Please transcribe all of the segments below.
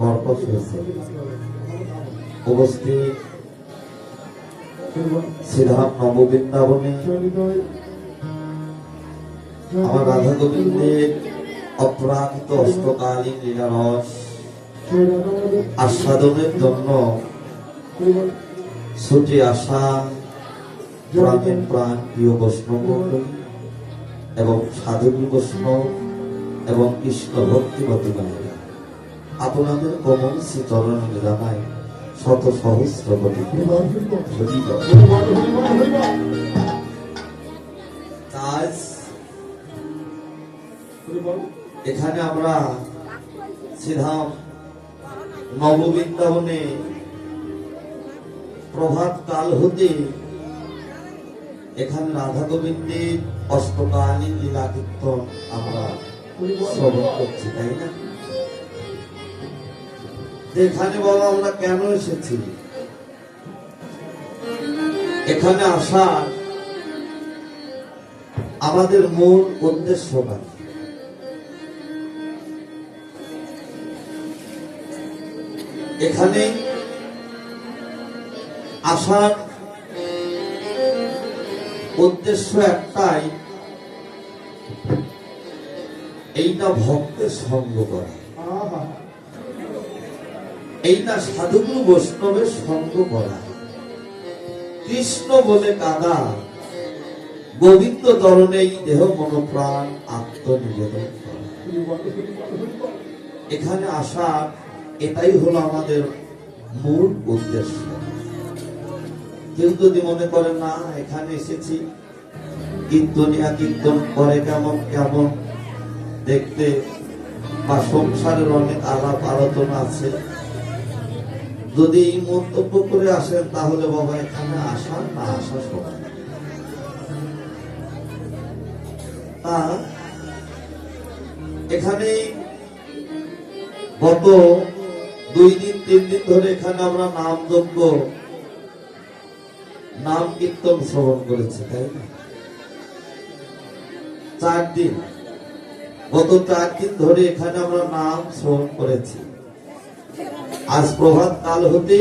কর্কশ হয়েছে। উপস্থিত শ্রীধাম নববৃন্দাবনে আমার রাধা গোবিন্দের অপরাজিত অষ্টকালীন লীলারস আস্বাদনের জন্য ছুটে আসা প্রাণের প্রাণ প্রিয় বৈষ্ণব এবং সাধুগুরু বৈষ্ণব এবং কৃষ্ণ ভক্তিবতী মায়েরা, আপনাদের কমল শ্রী চরণ জানায় শত সহস্র কোটি আজ এখানে আমরা শ্রীধাম নববৃন্দাবনে প্রভাত কাল হতে এখানে রাধা গোবিন্দের অষ্টকালীন লীলা কীর্তন আমরা শ্রবণ করছি, তাই না? এখানে বাবা আমরা কেন এসেছি? এখানে আসা আমাদের মূল উদ্দেশ্য না। এখানে আসার উদ্দেশ্য একটাই, এইটা ভক্তের সঙ্গ করা, এইটা সাধুগুরু বৈষ্ণবের সঙ্গ করা, কৃষ্ণ বলে কাদা, গোবিন্দ চরণেই দেহ মন প্রাণ আত্মনিবেদন করা। এখানে আসার এটাই হলো আমাদের মূল উদ্দেশ্য। কেউ যদি মনে করে না এখানে এসেছি কীর্তনিয়া কীর্তন করে কেমন কেমন দেখতে, বা সংসারের অনেক আলাপ আলোচনা আছে, যদি এই মন্তব্য করে আসেন তাহলে বাবা এখানে আসা না আসা সবাই। এখানে গত 2 দিন 3 দিন ধরে এখানে আমরা নাম যজ্ঞ নাম কীর্তন শ্রবণ করেছি, তাই না? 4 দিন, গত 4 দিন ধরে এখানে আমরা নাম শ্রবণ করেছি। আজ প্রভাত কাল হতে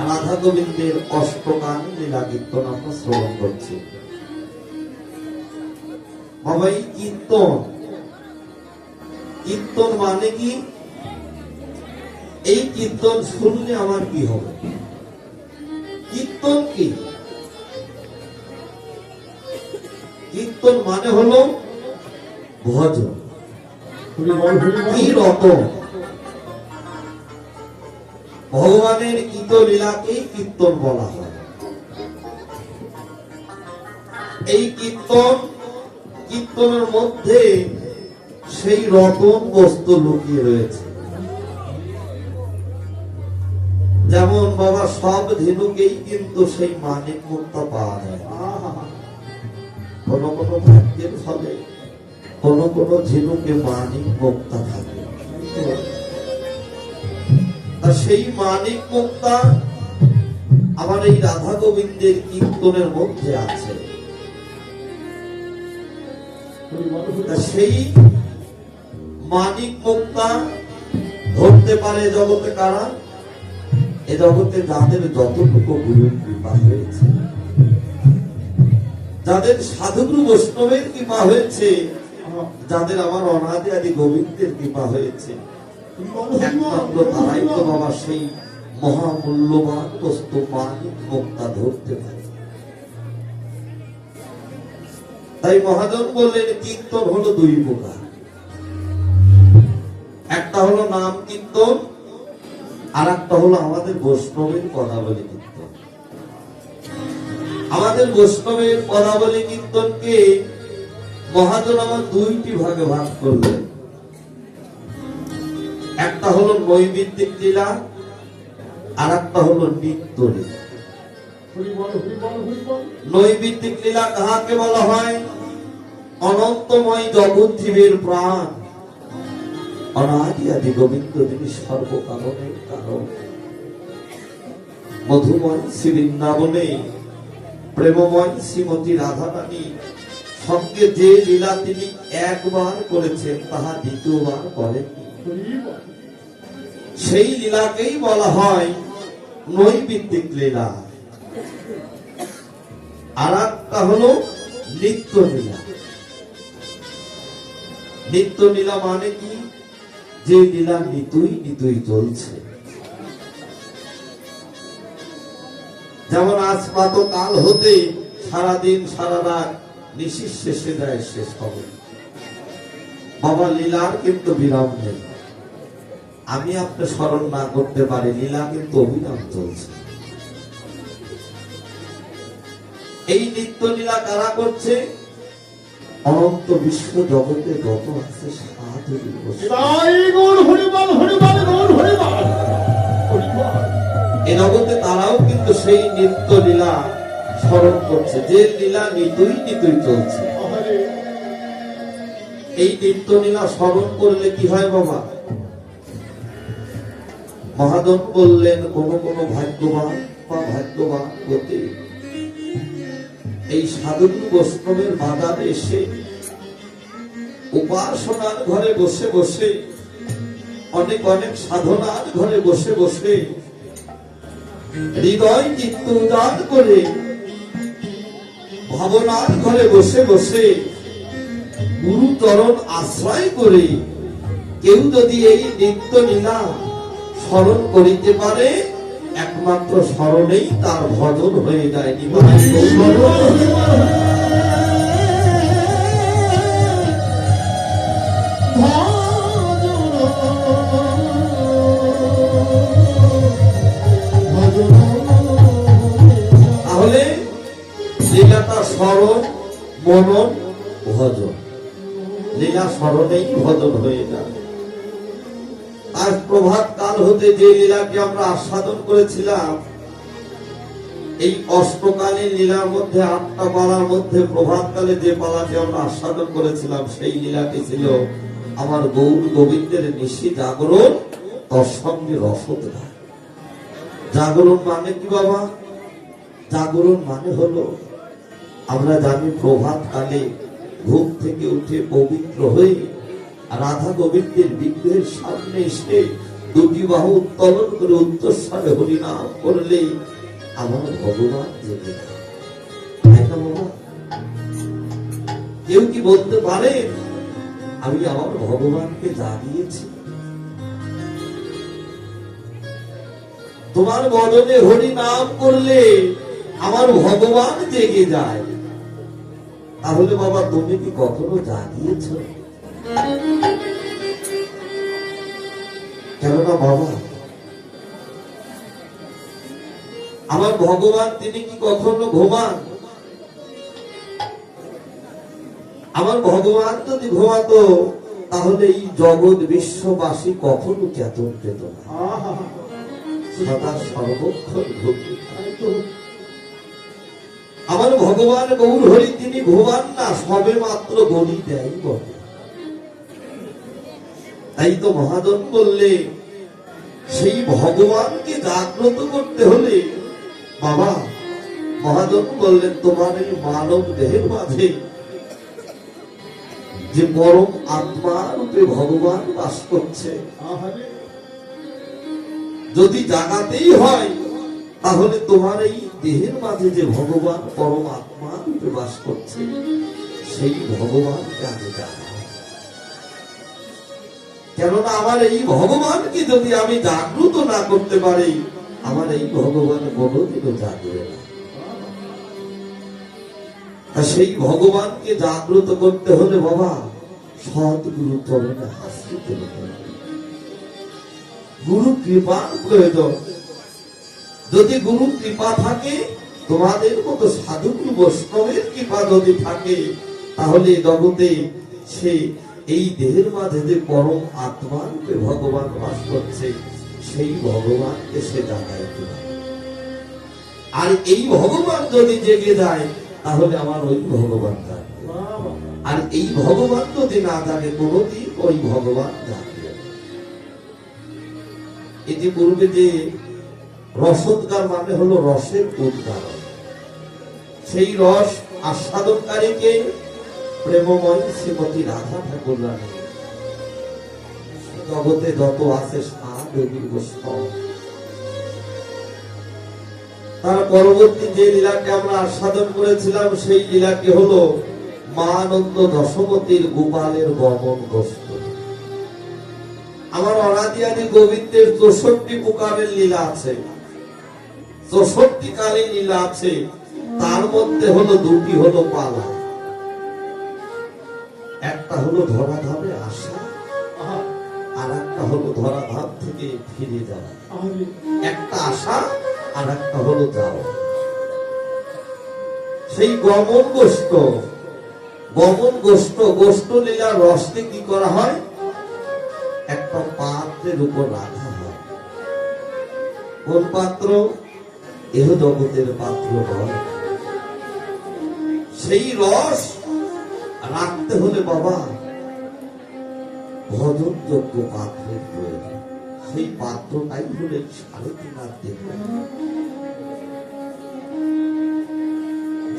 রাধা গোবিন্দের অষ্টকালীন লীলা কীর্তন আমরা শ্রবণ করছি। বাবা এই কীর্তন, কীর্তন মানে কি? এই কীর্তন শুনলে আমার কি হবে? কীর্তন কি? কীর্তন মানে হলো ভজন, কি রতন, ভগবানের গীত লীলাকেই কীর্তন বলা হয়। এই কীর্তন, কীর্তনের মধ্যে সেই রতন বস্তু লুকিয়ে রয়েছে। যেমন বাবা সব ঝিনুকেই কিন্তু সেই মানিক মুক্তা পাওয়া যায়। কোন কোন ভাগ্যের ফলে কোন কোন ঝিনুকে মানিক মুক্তা থাকে। সেই মানিক মুক্তা আমার এই রাধা গোবিন্দের কীর্তনের মধ্যে আছে। সেই মানিক মুক্তা ধরতে পারে জগতে কারা? এ জগতে যাদের যতটুকু গুরুর কৃপা হয়েছে, যাদের সাধুগুরু বৈষ্ণবের কৃপা হয়েছে, যাদের আমার অনাদি আদি গোবিন্দের কৃপা হয়েছে, একমাত্র তারাই তো বাবা সেই মহামূল্যবান বস্তু মানিক মুক্তা ধরতে পারে। তাই মহাজন বললেন কীর্তন হলো 2 প্রকার। একটা হলো নাম কীর্তন, আর একটা হলো আমাদের বৈষ্ণবের পদাবলী কীর্তন। আমাদের বৈষ্ণবের পদাবলী কীর্তনকে মহাজন আমার 2টি ভাগে ভাগ করলেন। একটা হলো নৈমিত্তিক লীলা, আর একটা হলো নিত্য লীলা। নৈমিত্তিক লীলা কাহাকে বলা হয়? অনন্তময় জগৎ জীবের প্রাণ, অনাদি আদি গোবিন্দ যিনি সর্বকারণের কারণ। মধুময় শ্রী বৃন্দাবনে প্রেমময় শ্রীমতী রাধা রানী সঙ্গে যে লীলা তিনি একবার করেছেন তাহা দ্বিতীয়বার করেননি। সেই লীলাকেই বলা হয় নৈমিত্তিক লীলা। আর একটা হলো নিত্য লীলা। নিত্য লীলা মানে কি? যে লীলা নিতুই নিতুই চলছে। যেমন আজ প্রাত কাল হতে সারাদিন সারা রাত নিশির শেষে যায় শেষ হবে। বাবা লীলার কিন্তু বিরাম নেই। আমি আপনি স্মরণ না করতে পারি, লীলা কিন্তু অবিরাম চলছে। এই নিত্য লীলা কারা করছে? অনন্ত বিশ্ব জগতে যত আছে সাধু এই জগতে তারাও কিন্তু সেই নিত্য লীলা স্মরণ করছে, যে লীলা নিতুই নিতুই চলছে। এই নিত্য লীলা স্মরণ করলে কি হয় বাবা? মহাজন বললেন, কোন কোন ভাগ্যবান বা ভাগ্যবান হতে এই সাধু বৈষ্ণবের বাজারে এসে উপাসনার ঘরে বসে বসে, অনেক অনেক সাধনার ঘরে বসে বসে হৃদয় চিত্ত উদার করে ভাবনার ঘরে বসে বসে গুরু চরণ আশ্রয় করে কেউ যদি এই নিত্য লীলা স্মরণ করিতে পারে, একমাত্র স্মরণেই তার ভজন হয়ে যায়। তাহলে লীলাটা স্মরণ, মনন, ভজন। লীলা স্মরণেই ভজন হয়ে যায়। আজ প্রভাত কাল হতে যে লীলাকে আমরা আস্বাদন করেছিলাম, এই অষ্টকালীন লীলার মধ্যে ৮টা পালার মধ্যে প্রভাত কালে যে পালাকে আমরা আস্বাদন করেছিলাম, সেই লীলাটি ছিল আমার গৌর গোবিন্দের নিশি জাগরণ, তার সঙ্গে রসোদ্ধার। জাগরণ মানে কি বাবা? জাগরণ মানে হলো, আমরা জানি প্রভাত কালে ঘুম থেকে উঠে পবিত্র হয়ে রাধা গোবিন্দের বিগ্রহের সামনে এসে দুটি বাহু উত্তোলন করে উচ্চস্বরে হরিনাম করলে আমার ভগবান জেগে যায়। কেউ কি বলতে পারে আমি আমার ভগবানকে জাগিয়েছি? তোমার বদনে হরিনাম করলে আমার ভগবান জেগে যায়। তাহলে বাবা তুমি কি কখনো জাগিয়েছ? কেননা বাবা আমার ভগবান তিনি কি কখনো ঘুমান? আমার ভগবান যদি ঘুমাতো তাহলে এই জগৎ বিশ্ববাসী কখনো চেতন পেত না। সদা সর্বক্ষণ আমার ভগবান গৌর হরি তিনি ঘুমান না, সবে মাত্র গড়ি দেয় বটে। তাই তো মহাজন বললে, সেই ভগবানকে জাগ্রত করতে হলে বাবা, মহাজন বললেন তোমার এই মানব দেহের মাঝে যে পরম আত্মা রূপে ভগবান বাস করছে, যদি জাগাতেই হয় তাহলে তোমার এই দেহের মাঝে যে ভগবান পরম আত্মা রূপে বাস করছে, সেই ভগবানকে আগে জাগা। কেননা আমার এই ভগবানকে যদি আমি জাগ্রত না করতে পারি, আমার এই ভগবান কোনদিনও জাগবে না। সেই ভগবানকে জাগ্রত করতে হলে বাবা সৎগুরু চরণে আশ্রিত হতে হবে। গুরু কৃপার প্রয়োজন। যদি গুরু কৃপা থাকে, তোমাদের মতো সাধুগুরু বৈষ্ণবের কৃপা যদি থাকে, তাহলে জগতে সে এই দেহের মাঝে যে পরম আত্মারূপে ভগবান বাস করছে, সেই ভগবানকে সে জাগাইতে পারে। আর এই ভগবান যদি জেগে যায় তাহলে আমার ওই ভগবান জাগবে। আর এই ভগবান যদি না জাগে, কোনদিন ওই ভগবান জাগবে। এটি পূর্বে যে রসোদ্গার মানে হলো রসের উদ্গারণ। সেই রস আস্বাদনকারীকে প্রেমময় শ্রীমতী রাধা ঠাকুর রানী। জগতে যত আছে দেবীর বৈষ্ণব। তার পরবর্তী যে লীলাটি আমরা আস্বাদন করেছিলাম সেই লীলাটি হলো মা আনন্দ দশমতীর গোপালের গমন গোষ্ঠ। আমার অনাদি আদি গোবিন্দের 64 প্রকারের লীলা আছে, 64 কালী লীলা আছে। তার মধ্যে হলো দুটি হলো পালা, একটা হলো ধরাধামে আসা, আর একটা হলো ধরাধাম থেকে ফিরে যাওয়া। একটা আসা আর একটা হলো যাওয়া। সেই গমন গোষ্ঠ গোষ্ঠ লীলার রসকে কি করা হয়, একটা পাত্রের উপর রাখা হয়। কোন পাত্র? এহ জগতের পাত্র নয়। সেই রস রাখতে হলে বাবা ভজনযোগ্য পাত্রের প্রয়োজন। সেই পাত্রটাই হলে 3.5 দেব।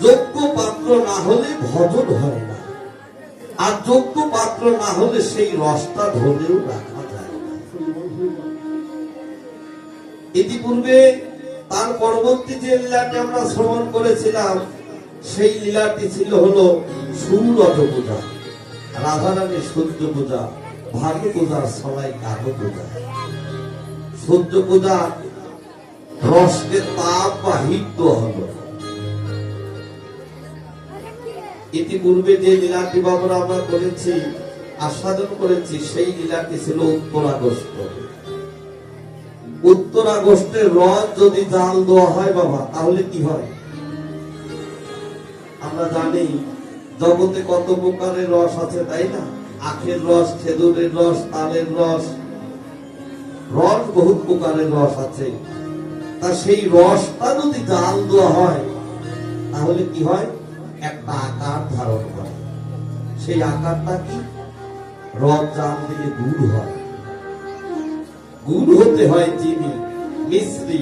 যোগ্য পাত্র না হলে ভজন হয় না, আর যোগ্য পাত্র না হলে সেই রসটা ধরেও রাখা যায় না। ইতিপূর্বে তার পরবর্তী যে লীলাটি আমরা শ্রবণ করেছিলাম সেই লীলাটি ছিল হলো সূর্য পূজা, রাধারানীর সূর্য পূজা, ভানু পূজার সবাই কালো পূজা। সূর্য পূজা রসকে তাপ বা হিট দেওয়া হলো। ইতিপূর্বে যে লীলাটি বাবুরা আমরা করেছি, আস্বাদন করেছি, সেই লীলাটি ছিল উত্তরাগস্ত। উত্তরাগস্টের রস যদি জাল দেওয়া হয় বাবা, তাহলে কি হয়? আমরা জানি জগতে কত প্রকারের রস আছে, তাই না? আখের রস, খেজুরের রস, তালের রস, রস বহুত প্রকারের রস আছে। তা সেই রসটা যদি জাল দেওয়া হয় তাহলে কি হয়? একটা আকার ধারণ করে। সেই আকারটা কি? রস জাল দিলে গুড় হয়। গুড় হতে হয় চিনি, মিশ্রি,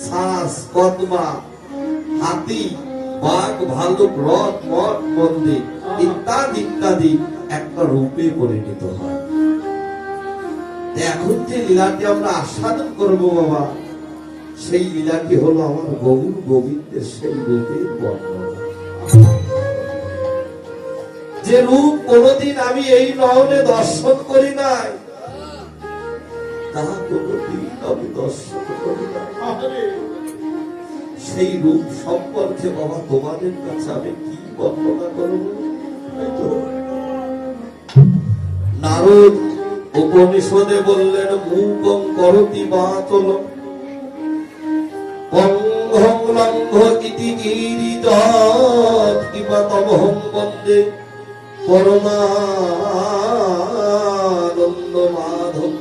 শ্বাস, কদমা, হাতি, বাঘ, ভালুক, রথ, মঠ, মন্দির ইত্যাদি ইত্যাদি একটা রূপে পরিণত হয়। এখন যে লীলাটি আমরা আস্বাদন করব বাবা, সেই লীলাটি হলো আমার গৌর গোবিন্দের সেই রূপের বর্ণনা। যে রূপ কোনদিন আমি এই নয়নে দর্শন করি নাই, তাহা কোনদিন আমি দর্শন করি নাই। সেই রূপ সম্পর্কে বাবা তোমাদের কাছে আমি কি বর্ণনা করব? নারদ উপনিষদে বললেন, মুকং করতি বাতলং পঙ্গং লঙ্ঘ ইতি গিরিজাত কিপাতমহং বন্দে পরমানন্দ মাধব।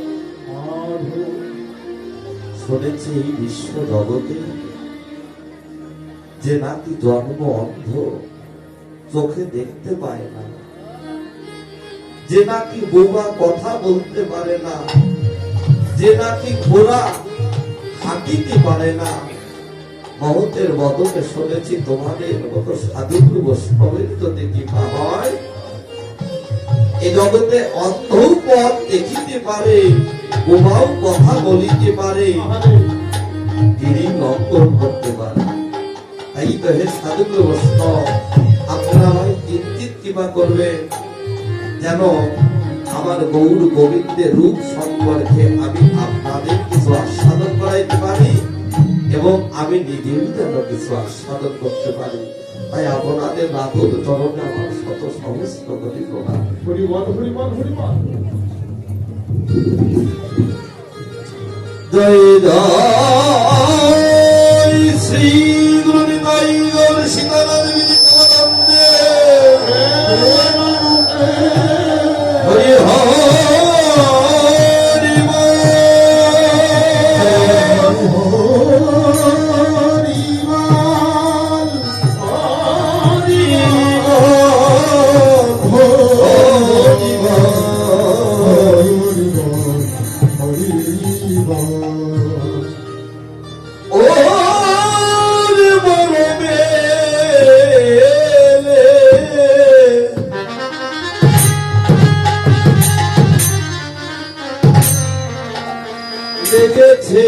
শুনেছি এই বিশ্ব জগতে যে নাকি জন্ম অন্ধ, চোখে দেখতে পায় না, যে নাকি বোবা কথা বলতে পারে না, যে নাকি ঘোড়া হাঁটিতে পারে না, মহতের বদলে শুনেছি তোমাদের মতো সাধু বৈষ্ণবের যদি কৃপা হয়, এই জগতে অন্ধ পথ দেখিতে পারে, বোবাও কথা বলিতে পারে, গিরি লঙ্ঘন করতে পারে। তাই তো হে সাধু বৈষ্ণব, আপনারা আমায় কিঞ্চিৎ কৃপা করবেন যেন আমার গৌর গোবিন্দের রূপ সম্পর্কে আমি আপনাদের কিছু আস্বাদন করাইতে পারি এবং আমি নিজেও যেন কিছু আস্বাদন করতে পারি। তাই আপনাদের রাতুল চরণে আমার শত সমস্ত কোটি প্রণাম। জয় জয় শ্রী গুরু নিতাই গৌর সীতারাম বিদিতানন্দে হরি হরি লেগেছে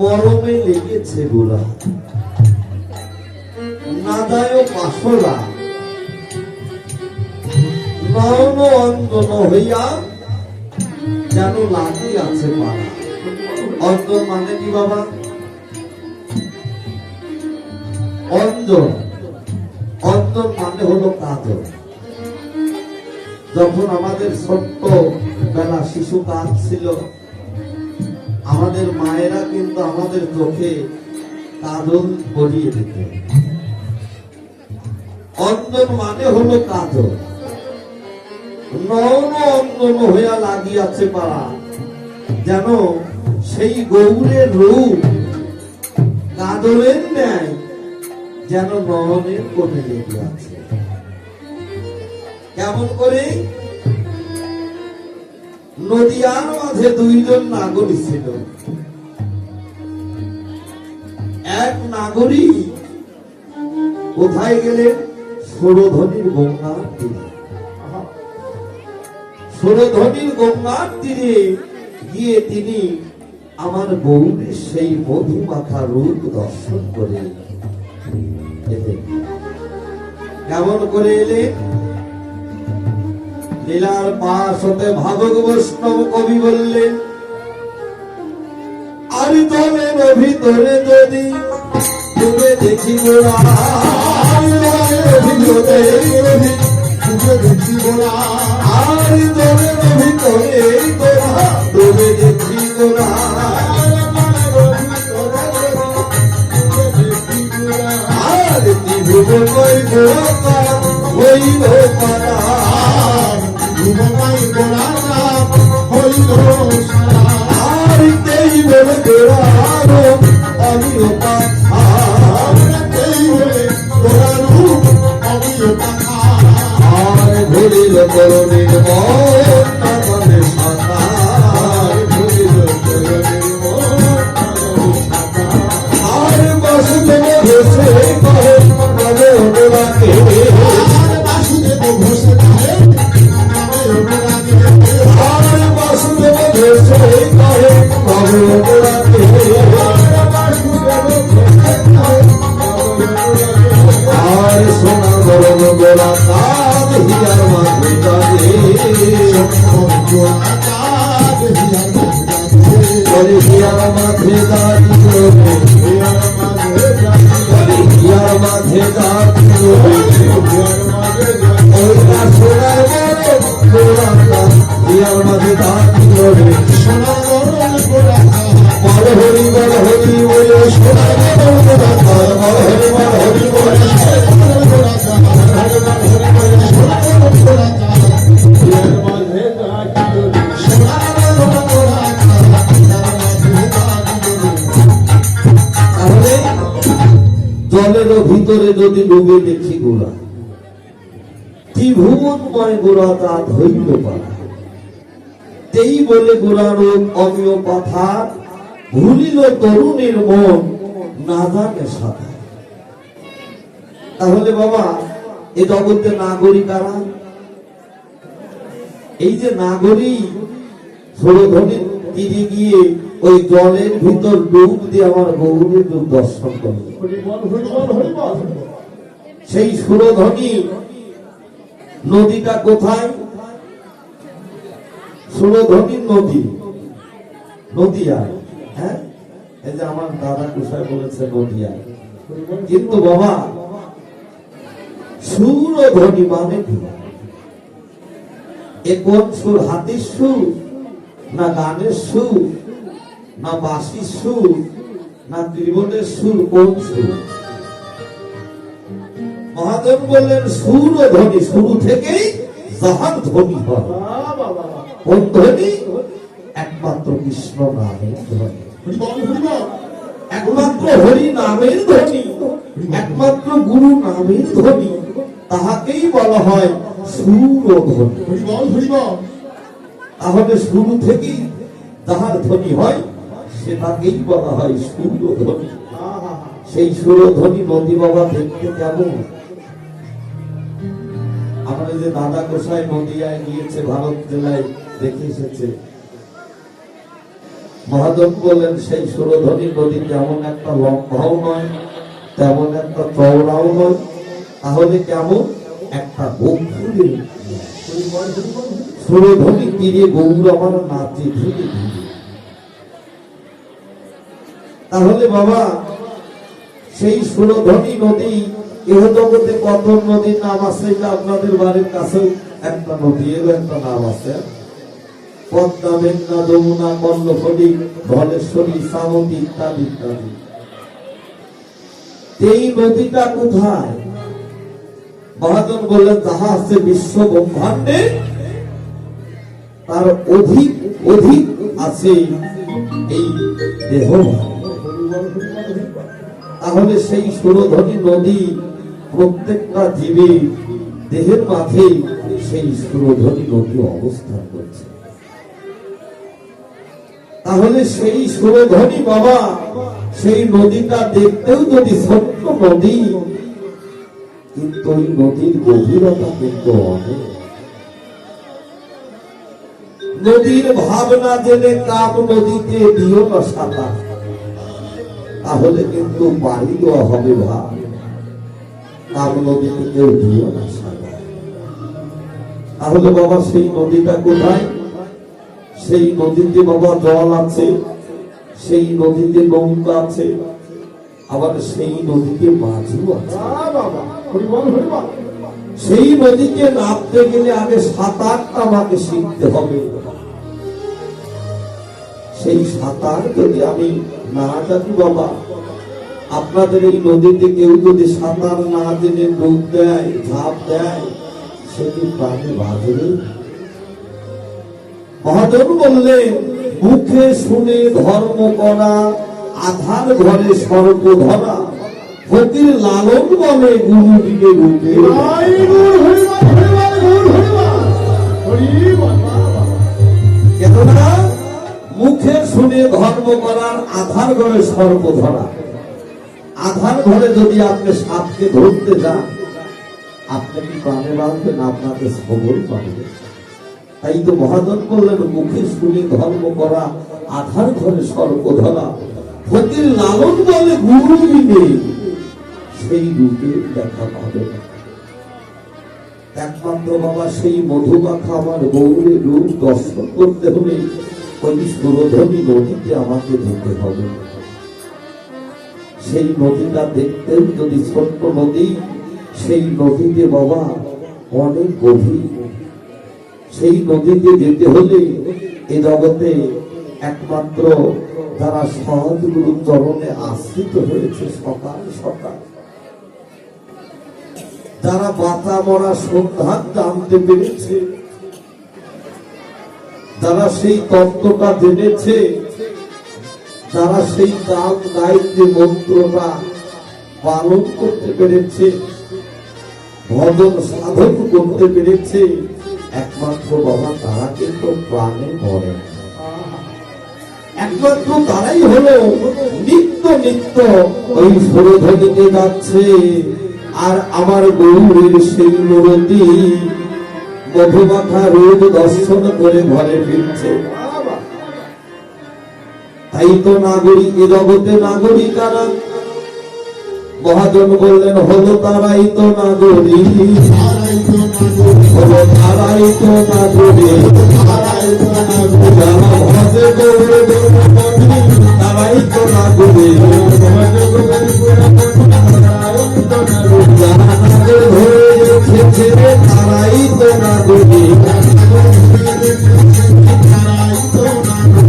গরমে লেগেছে গোলা, নাদায় পাশরা, নয়ন অঞ্জন হইয়া যেন লাগিয়াছে পাড়া। অঞ্জন মানে কি বাবা? অঞ্জন, অঞ্জন মানে হলো কাজল। যখন আমাদের ছোট্ট বেলা শিশু কাজ ছিল, আমাদের মায়েরা কিন্তু আমাদের চোখে কাজল পরিয়ে দিত। অঞ্জন মানে হলো কাজল। নয়ন অঞ্জন হইয়া লাগিয়াছে পাড়া, যেন সেই গৌরের রূপ কাজলের ন্যায় যেন নয়নের কোণে লেগে আছে। কেমন করে? নদিয়ার মাঝে দুইজন নাগরিক ছিল। এক নাগরিক কোথায় গেলেন? সুরধনির গঙ্গার তীরে। সুরধনির গঙ্গার তীরে গিয়ে তিনি আমার গৌরের সেই মধুমাখা রূপ দর্শন করে এলেন। কেমন করে এলেন? লীলার পাশ হতে ভাবক বৈষ্ণব কবি বললেন, আর দলের ভিতরে যদি ডুবে দেখি গোড়া, দেখি গোড়া, আর দলের ভিতরে ডুবে দেখি গোড়া, আর ত্রিভুবন গোড়া হইল পারা, আর তেই বলে গোড়ারো আমিও পাখা, আর ঘুরিল করণের মন সাঁতার, আর বাসুদেব ঘোষে কহে নবে গোড়াকে, আর বাসুদেব ঘোষে কহে নবে গোড়াকে, আর সোনা গরম গোড়া কাজ হিয়ার মাঝে কাজে, হিয়ার মাঝে দাঁড়িয়ে, হিয়ার মাঝে দাঁড়িয়ে, ওইটা সোনার গরম গোড়া কাজ হিয়ার মাঝে দাঁড়িয়ে, সোনার গরম গোড়া বড় হরি বড় হরি বলে সোনার গরম গোড়া কাজ, বড় হরি বড় হরি বলে জলের ভিতরে যদি ডুবে দেখি গোড়া, ত্রিভুবনময় গোড়া তা ধৈর্য পারা, তেই বলে গোড়া রোগ অমিয় পাথার, ভুলিল তরুণের মন না জানে সাঁতার। তাহলে বাবা, এ জগতে নাগরিক কারা? এই যে নাগরিক সুরধনির তীরে গিয়ে ওই জলের ভিতর ডুব দিয়ে আমার গৌরের রূপ দর্শন করল। সেই সুরধনি নদীটা কোথায়? সুরধনির নদী নদিয়ায়। হ্যাঁ, এই যে আমার দাদা কুসাই বলেছে নদিয়ায়। কিন্তু বাবা, সুরধনি মানে কি? এ কোন সুর? হাতির সুর, না গানের সুর, না বাঁশির সুর, না ত্রিবটের সুর? কোন সুর? মহাজন বললেন সুর ও ধ্বনি, শুরু থেকেই যাহার ধ্বনি হয়। কোন ধ্বনি? একমাত্র কৃষ্ণ নামের ধ্বনি, একমাত্র হরি নামের ধ্বনি, একমাত্র গুরু নামের ধ্বনি। তাহাকেই বলা হয় সুর ও ধ্বনি। তাহলে শুরু থেকেই যাহার ধ্বনি হয় সেটাকেই বলা হয় সুর ও ধ্বনি। সেই সুর ও ধ্বনি নদী বাবা দেখতে কেমন? আমাদের যে দাদা গোসাই নদিয়ায় গিয়েছে, ভারত জেলায় দেখে এসেছে। মহাজন বললেন সেই সুরধনী নদী যেমন একটা লম্বাও নয়, তেমন একটা চওড়াও নয়, তাহলে কেমন একটা গম্ভীর সুরধনী তীরে গৌর আমার নাচে ধীরে ধীরে। তাহলে বাবা সেই সুরধনী নদী, এহ জগতে কত নদীর নাম আছে, এটা আপনাদের বাড়ির কাছে একটা নদী, এরও একটা নাম আছে, পদ্মা, মেঘনা, যমুনা, কর্ণফুলী, ধলেশ্বরী, সামন্তী ইত্যাদি ইত্যাদি। এই নদীটা কোথায়? মহাজন বললেন যাহা আছে বিশ্ব ব্রহ্মাণ্ডে তার অধিক অধিক আছে এই দেহ। তাহলে সেই সুরধনী নদী প্রত্যেকটা জীবের দেহের মাঝে সেই সুরধনী নদী অবস্থান করছে। তাহলে সেই সুরধনী বাবা, সেই নদীটা দেখতেও যদি ছোট্ট নদী, কিন্তু ওই নদীর গভীরতা কিন্তু অনেক। নদীর ভাবনা জেনে কাম নদীতে দিও না সাঁতার, তাহলে কিন্তু পাড়ি দেওয়া হবে ভাব। কাম নদীতে কেউ দিও না সাঁতার। তাহলে বাবা সেই নদীটা কোথায়? সেই নদীতে বাবা জল আছে, সেই নদীতে নৌকা আছে, আবার সেই নদীতে মাছও আছে। সেই নদীতে নামতে গেলে আগে সাঁতারটা আমাকে শিখতে হবে। সেই সাঁতার যদি আমি না জানি বাবা, আপনাদের এই নদীতে কেউ যদি সাঁতার না জেনে ডুব দেয়, ঝাঁপ দেয়, সেটি প্রাণে বাঁচবে। মহাজন বললেন মুখে শুনে ধর্ম করা, আধার ঘরে সর্প ধরা, ফকির লালন বলে গুরু দিলে রূপে। কেননা মুখে শুনে ধর্ম করার, আধার ঘরে সর্প ধরা। আধার ঘরে যদি আপনি সাপকে ধরতে যান, আপনি কি প্রাণে বাঁচবেন? আপনাকে খবর পাবে। তাই তো মহাজন বললেন মুখে শুনে ধর্ম করা, আধার ঘরে সর্প ধরা, ফকির লালন বলে গুরু দিলে সেই রূপে দেখা পাবে। একমাত্র বাবা সেই মধুমাখা আমার গৌরের রূপ দর্শন করতে হলে ওই সুরধনী নদীতে আমাকে যেতে হবে। সেই নদীটা দেখতে যদি ছোট্ট নদী, সেই নদীতে বাবা অনেক গভীর। সেই নদীতে যেতে হলে এ জগতে একমাত্র যারা সহজগুরু চরণে আশ্রিত হয়েছে সকাল সকাল, যারা বাঁচা মরা সন্ধান জানতে পেরেছে, যারা সেই তত্ত্বটা জেনেছে, যারা সেই কাল গায়ত্রী মন্ত্রটা পালন করতে পেরেছে, ভজন সাধন করতে পেরেছে, একমাত্র বাবা তারা কিন্তু প্রাণে মরে। একমাত্র তারাই হলো নিত্য নিত্য ওই সুরধনীতে যাচ্ছে, আর আমার গৌরের সেই মূরতি মধুমাখা রূপ দর্শন করে ঘরে ফিরছে। তাই তো নাগরিক, এ জগতে নাগরিক কারা? মহাজন বললেন হলো তারাই তো নাগরিক, হলো তারাই তো নাগরিক, যারা ভজে গৌরে তারাই তো নাগরিক, যারা নাগর ধরে রেখেছে তারাই তো নাগরিক,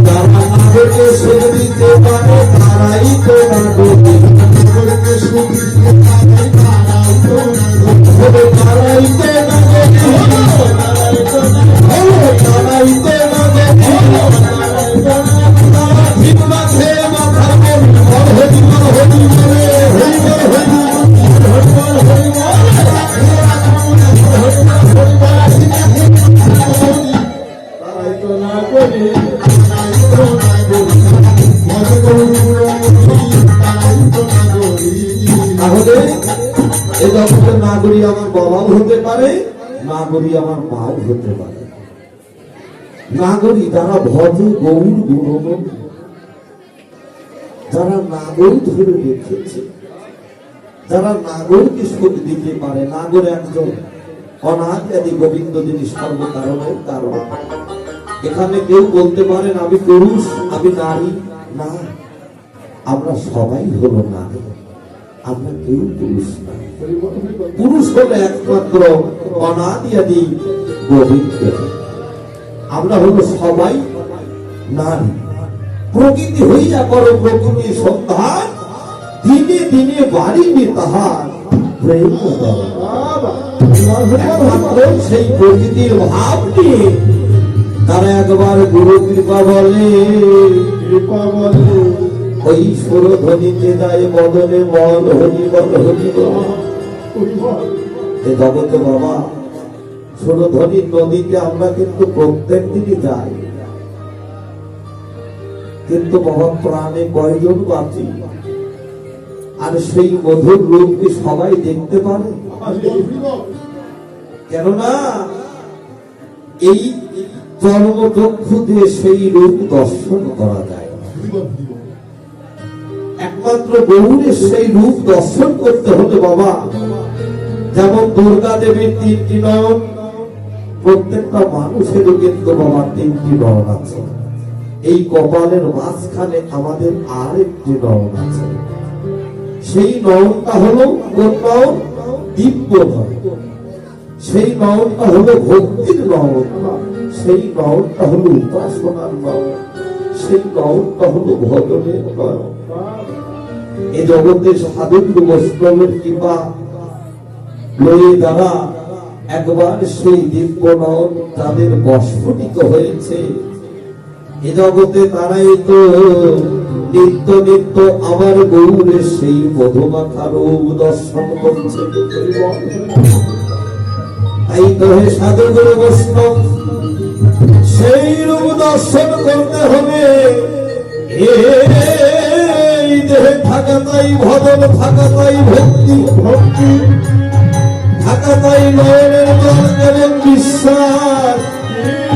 যারা নাগরকে সুখ দিতে পারে তারাই তো নাগরিক, তারাই তো তাহলে এ জগতের নাগরিক আমার বাবাও হতে পারে, নাগরিক আমার মাও হতে পারে। নাগরিক যারা ভজে গৌর গুণমন, যারা নাগর ধরে রেখেছে, যারা নাগরকে সুখ দিতে পারে, নাগর একজন অনাদি আদি গোবিন্দ, যিনি সর্বকারণের কারণ। এখানে কেউ বলতে পারেন আমি পুরুষ, আমি নারী, না, আমরা সবাই হলো নারী, আমরা কেউ পুরুষ না। পুরুষ হলো একমাত্র অনাদি আদি গোবিন্দ, আমরা হলো সবাই নারী। প্রকৃতি হইয়া করো প্রকৃতি সন্ধান, দিনে দিনে বাড়িবে তাহার প্রেম। সেই প্রকৃতির ভাব নিয়ে তারা একবার গুরু কৃপা বলে, ওই সুরধ্বনিতে যায় বদলে বল হরি বল হরি বল। জগতে বাবা, সুরধ্বনির নদীতে আমরা কিন্তু প্রত্যেক দিনই যাই, কিন্তু বাবা প্রাণে কয়জন বাঁচি? আর সেই মধুর রূপকে সবাই দেখতে পারে? কেননা এই জন্মচক্ষু দিয়ে সেই রূপ দর্শন করা যায় না। একমাত্র গৌরের সেই রূপ দর্শন করতে হলে বাবা, যেমন দুর্গা দেবীর 3টি নয়ন, প্রত্যেকটা মানুষেরও কিন্তু বাবা 3টি নয়ন আছে। এই কপালের মাঝখানে আমাদের আরেকটি নয়ন আছে। সেই নয়নটা হলো কোন নয়ন? দিব্য নয়ন। সেই নয়নটা হলো ভক্তির নয়ন, সেই নয়নটা হলো উপাসনার নয়ন, সেই নয়নটা হলো ভজনের নয়ন। এই জগতের সাধক বৈষ্ণবের কৃপা লয়ে যারা একবার সেই দিব্য নয়ন তাদের বস্ফটিত হয়েছে, এ জগতে তারাই তো নিত্য নিত্য আমার গৌরের সেই মধুমাখা রূপ দর্শন করছে। তাই তো হে সাধুগুরু বৈষ্ণব, সেই রূপ দর্শন করতে হবে। এই দেহে থাকা তাই ভজন, থাকা তাই ভক্তি, ভক্তি থাকা তাই নয়নের জল যেমন বিশ্বাস,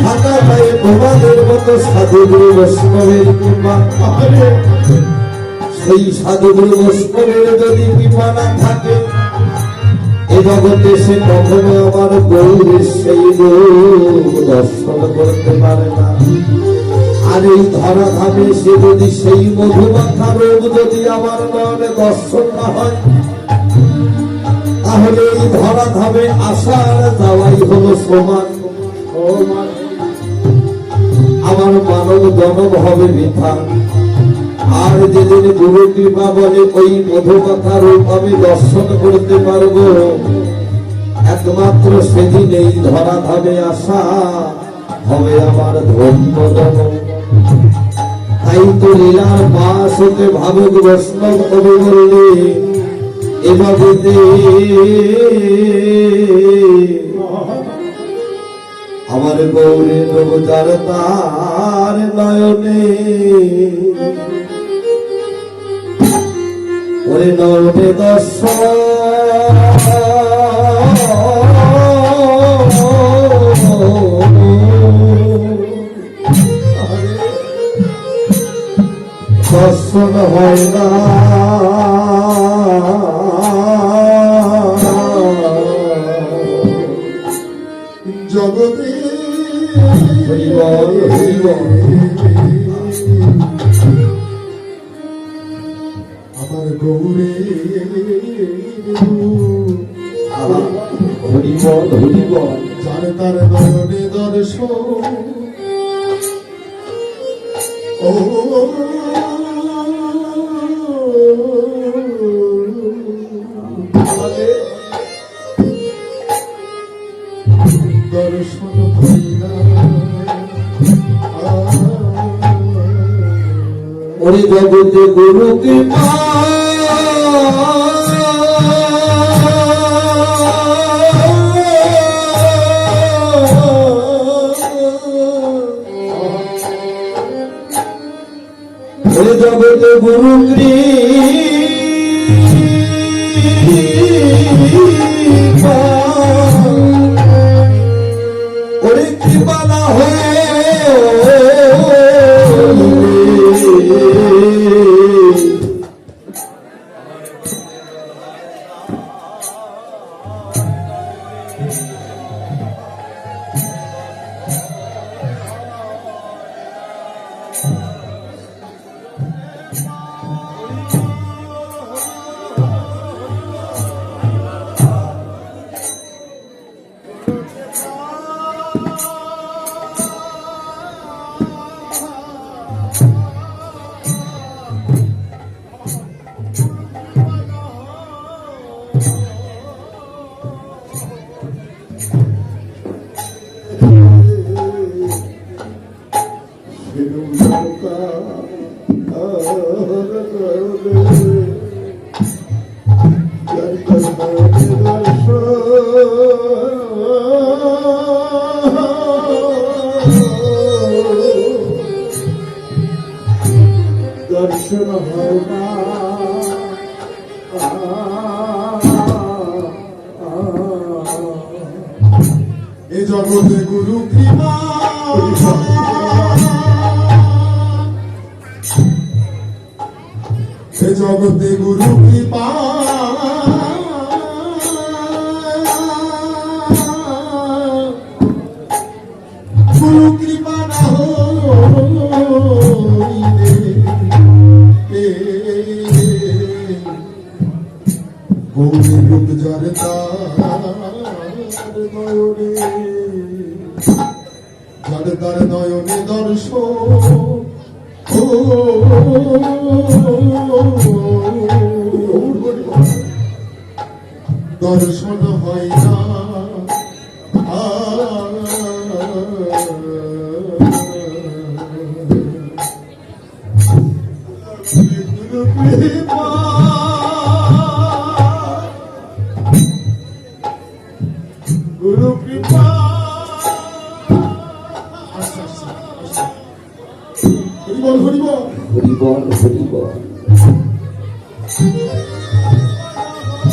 থাকা তাই তোমাদের মতো সাধুগুরু বৈষ্ণবের কৃপা। সেই সাধুগুরু বৈষ্ণবের যদি কৃপা না থাকে, এ জগতে সে কখনো আমার গৌরের সেই রূপ দর্শন করতে পারে না। আর এই ধরা ধামে সে যদি সেই মধুমাখা রূপ যদি আমার নয়নে দর্শন না হয়, তাহলে এই ধরা ধামে আসার যাওয়াই হলো সমান। আমার মানব জনম হবে বৃথা। আর যেদিন গুরু কৃপা বলে ওই মধুমাখা রূপ আমি দর্শন করতে পারবো, একমাত্র সেদিন এই ধরা ধামে আসা হবে আমার ধন্য জনম। তাই তো লীলার পাশ হতে ভাবুক বৈষ্ণব কবি বললে, এভাবে আমার গৌরের রোজার তার নয়নে, ওরে নয়নে দর্শন দর্শন হয় না। জগতে হরিবল হরিবল, আমার গৌরে হরিবল হরিবল, যার তার নয়নে দর্শন। ও দর্শন ওরে জগতে গুরু কৃপা ওরে জগতে গুরু কৃপা, ওরে কৃপা না হয়ে দর্শন হয় না এ জগতে গুরু কৃপা এ জগতে গুরু কৃপা গুরু কৃপা না হইলে গৌরী রূপ যার তার নয়নে দর্শন দর্শন হয় না গুরু কৃপা হরিবল হরিবল হরিবল হরিবল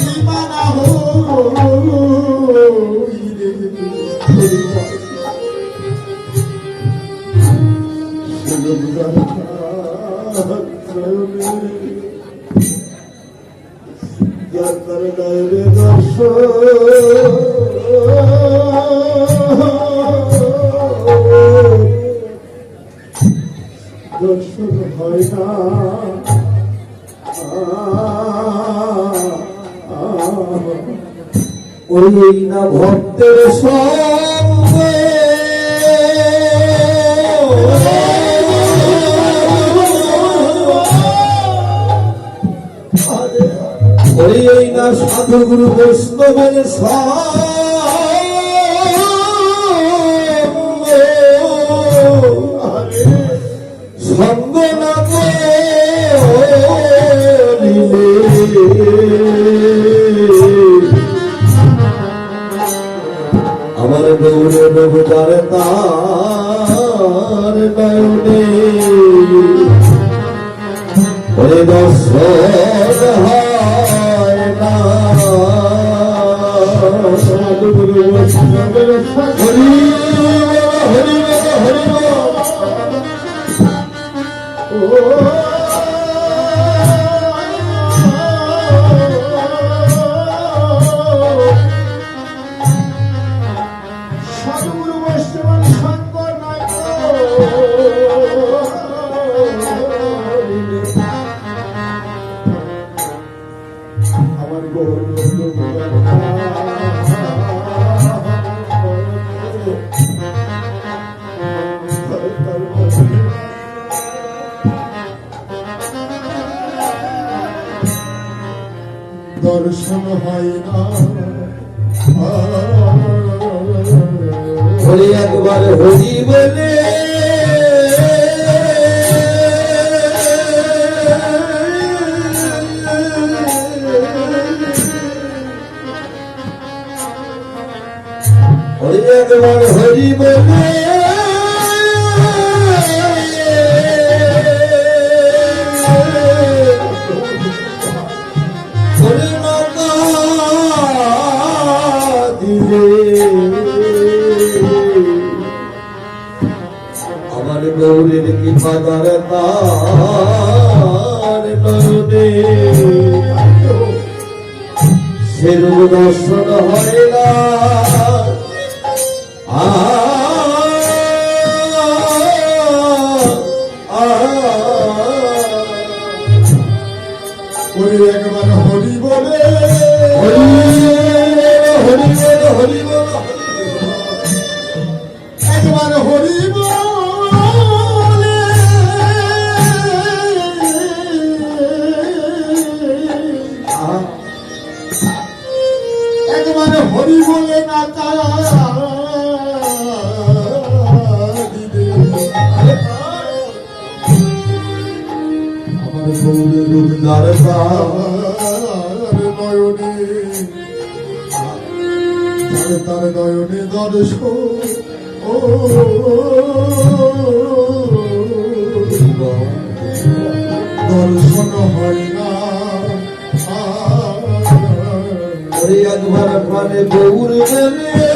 কৃপা না হইলে যাত্রার নয়নে দর্শন হয় না ওই না ভক্তের সঙ্গে ওই না সাধু গুরু বৈষ্ণবের সঙ্গ না আমার গৌরে নবতার তার নয়নে ওরে দর্শন হয় না সাধুগুরু বৈষ্ণবের হরি হরি হরি সাধুগুরু বৈষ্ণবের সঙ্গ নাই আমার গৌর দর্শন হয় না হরি একবার হরি বলে হরি একবার হরি বলে হরি মাতা দিলে আমার গৌরের কৃপা দ্বারা তার নয়নে সেরূপ দর্শন হয় না ওরে একবার হরি বলে হরি হরি বল হরি বল একবার হরি বলে একবার হরি বলে না আমার গৌরের দরবার নয়নে তার নয়নে দর্শন ও দর্শন হয় না ওরে একবার প্রাণে গৌর গেলে